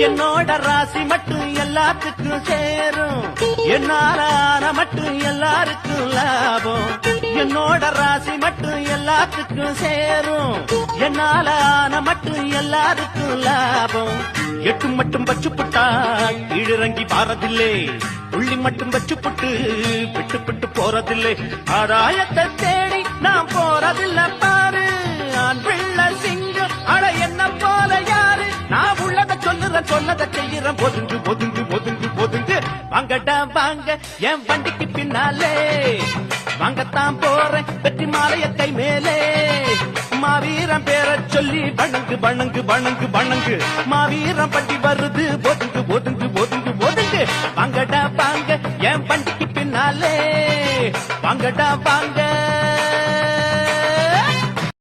என்னோட ராசி மட்டும் எல்லாத்துக்கும் சேரும், என்னால ஆன மட்டும் எல்லாருக்கும் லாபம். என்னோட ராசி மட்டும் எல்லாத்துக்கும் சேரும், என்னால ஆன மட்டும் எல்லாருக்கும் லாபம். எட்டு மட்டும் வச்சு புட்டா கீழிறங்கி பாரதில்லை, புள்ளி மட்டும் வச்சு புட்டு விட்டு விட்டு போறதில்லை. ஆதாயத்தை தேடி நான் போறதில்ல பாரு, ஆண் பிள்ளை சிங்கம் அட என்ன போல யாரு. நான் உள்ளத சொல்லுறேன் சொன்னதை செய்யறேன், ஒதுங்கு ஒதுங்கு ஒதுங்கு ஒதுங்கு. வாங்கடா வாங்க என் வண்டிக்கு பின்னாலே, வாங்கத்தான் போறேன் வெற்றி மாலைய கை மேலே. மாவீரம் பேர சொல்லி வணங்கு வணங்கு வணங்கு வணங்கு, மாவீரம் பட்டி வருது ஒதுங்கு ஒதுங்கு ஒதுங்கு ஒதுங்கு. வாங்கடா வாங்க என் வண்டிக்கு பின்னாலே, வாங்கடா வாங்க.